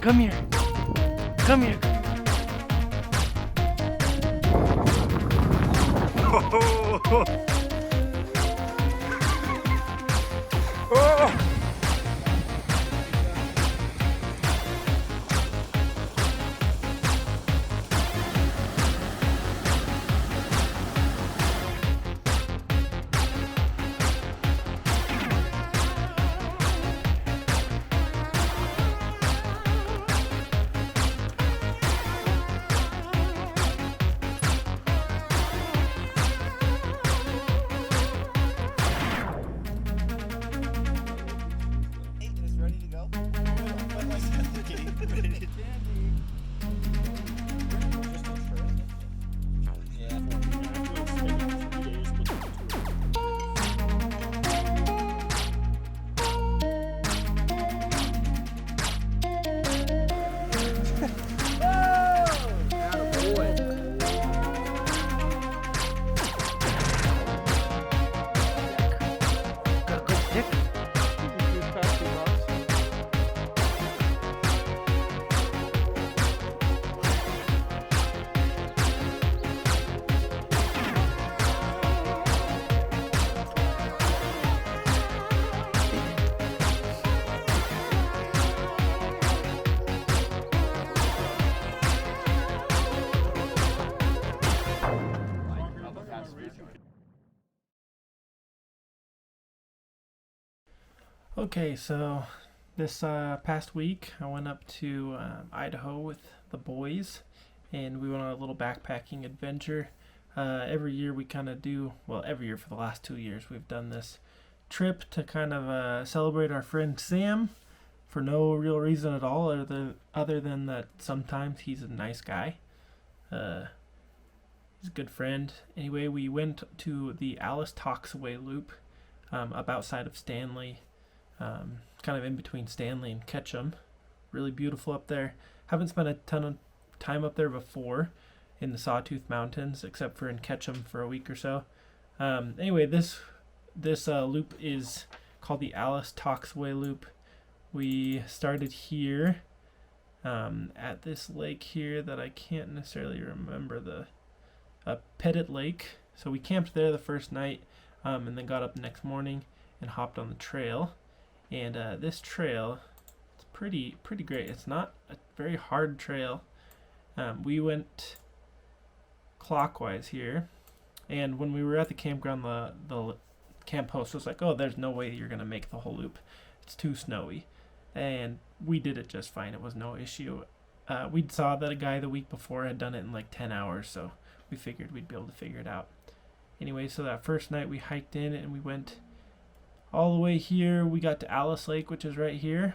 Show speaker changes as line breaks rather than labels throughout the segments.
Come here. Come here. Okay, so this past week I went up to Idaho with the boys, and we went on a little backpacking adventure. Every year we kind of do, well, every year for the last 2 years we've done this trip to kind of celebrate our friend Sam for no real reason at all, other than that sometimes he's a nice guy. He's a good friend. Anyway, we went to the Alice Toxaway Loop up outside of Stanley. Kind of in between Stanley and Ketchum. Really beautiful up there. Haven't spent a ton of time up there before in the Sawtooth Mountains, except for in Ketchum for a week or so. Anyway, this loop is called the Alice Toxaway Loop. We started here at this lake here that I can't necessarily remember, the Pettit Lake. So we camped there the first night and then got up the next morning and hopped on the trail. And this trail, it's pretty great. It's not a very hard trail. We went clockwise here, and when we were at the campground, the camp host was like, "Oh, there's no way you're gonna make the whole loop. It's too snowy." And we did it just fine. It was no issue. We saw that a guy the week before had done it in like 10 hours, so we figured we'd be able to figure it out. Anyway, so that first night we hiked in and we went all the way here. We got to Alice Lake, which is right here,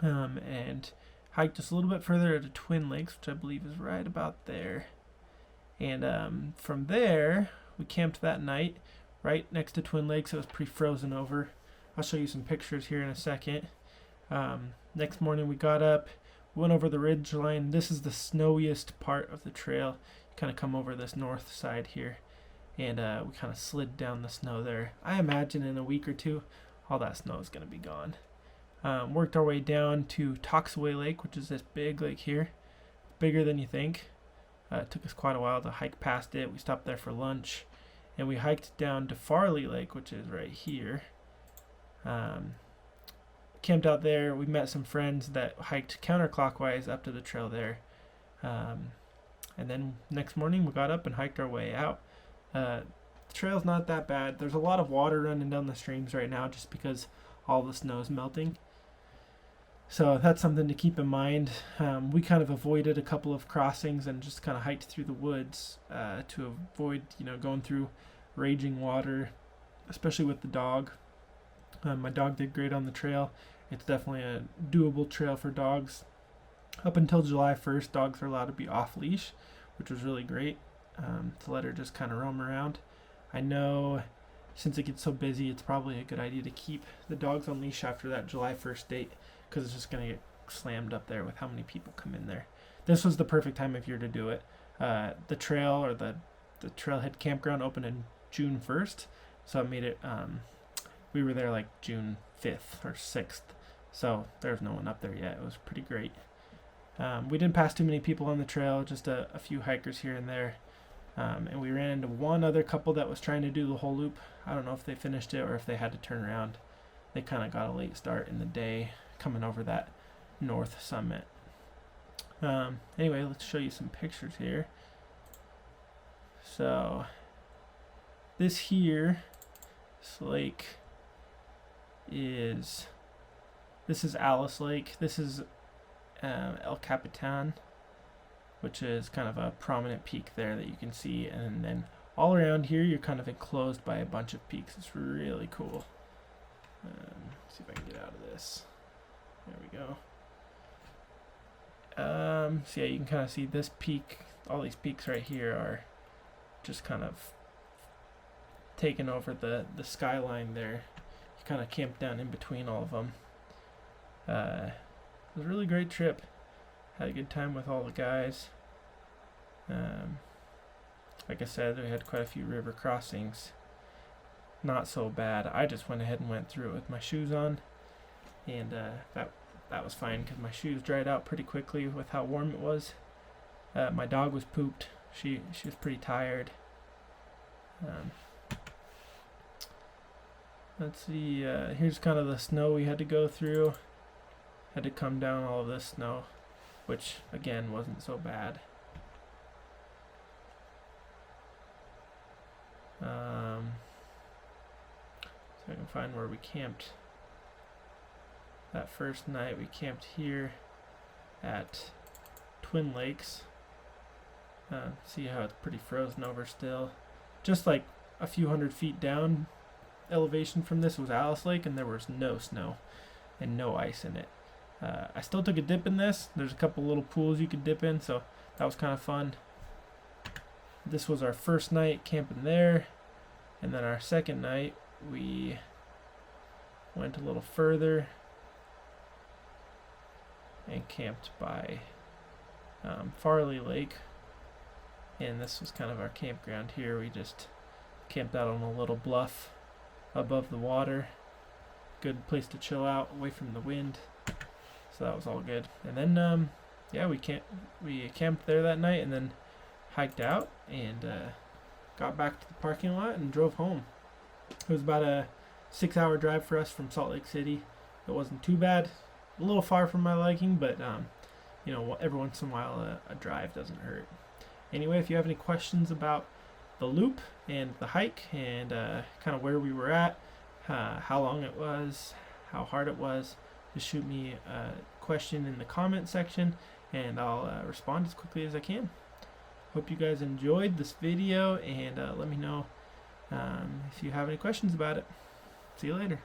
and hiked just a little bit further to Twin Lakes, which I believe is right about there. And from there, we camped that night right next to Twin Lakes. It was pre-frozen over. I'll show you some pictures here in a second. Next morning, we got up, went over the ridge line. This is the snowiest part of the trail. You kind of come over this north side here. And we kind of slid down the snow there. I imagine in a week or two, all that snow is going to be gone. Worked our way down to Toxaway Lake, which is this big lake here. Bigger than you think. It took us quite a while to hike past it. We stopped there for lunch. And we hiked down to Farley Lake, which is right here. Camped out there. We met some friends that hiked counterclockwise up to the trail there. And then next morning, we got up and hiked our way out. The trail's not that bad. There's a lot of water running down the streams right now just because all the snow is melting. So that's something to keep in mind. We kind of avoided a couple of crossings and just kind of hiked through the woods to avoid, going through raging water, especially with the dog. My dog did great on the trail. It's definitely a doable trail for dogs. Up until July 1st, dogs are allowed to be off leash, which was really great. To let her just kind of roam around. I know since it gets so busy, it's probably a good idea to keep the dogs on leash after that July 1st date, because it's just going to get slammed up there with how many people come in there. This was the perfect time of year to do it. The trail or the trailhead campground opened in June 1st, so it made it, we were there like June 5th or 6th, So there's no one up there yet. It was pretty great. We didn't pass too many people on the trail, just a few hikers here and there. And we ran into one other couple that was trying to do the whole loop. I don't know if they finished it or if they had to turn around. They kind of got a late start in the day coming over that north summit. Anyway, let's show you some pictures here. So this here, this lake is, this is Alice Lake. This is El Capitan, which is kind of a prominent peak there that you can see, and then all around here you're kind of enclosed by a bunch of peaks. It's really cool. See if I can get out of this. There we go. So yeah, you can kind of see this peak, all these peaks right here are just kind of taking over the skyline there. You kind of camp down in between all of them. It was a really great trip. Had a good time with all the guys. Like I said, we had quite a few river crossings. Not so bad. I just went ahead and went through it with my shoes on, and that was fine because my shoes dried out pretty quickly with how warm it was. My dog was pooped. She was pretty tired. Let's see. Here's kind of the snow we had to go through. Had to come down all of this snow, which again wasn't so bad. So I can find where we camped. That first night we camped here at Twin Lakes. See how it's pretty frozen over still. Just like a few hundred feet down elevation from this was Alice Lake, and there was no snow and no ice in it. I still took a dip in this. There's a couple little pools you could dip in, so that was kind of fun. This was our first night camping there, and then our second night we went a little further and camped by Farley Lake, and this was kind of our campground here. We just camped out on a little bluff above the water. Good place to chill out away from the wind. So that was all good. And then yeah, we camped there that night and then hiked out and got back to the parking lot and drove home. It was about a 6-hour drive for us from Salt Lake City. It wasn't too bad. A little far from my liking, but you know, every once in a while a drive doesn't hurt. Anyway, if you have any questions about the loop and the hike and kind of where we were at, how long it was, how hard it was, just shoot me a question in the comment section and I'll respond as quickly as I can. Hope you guys enjoyed this video, and let me know if you have any questions about it. See you later.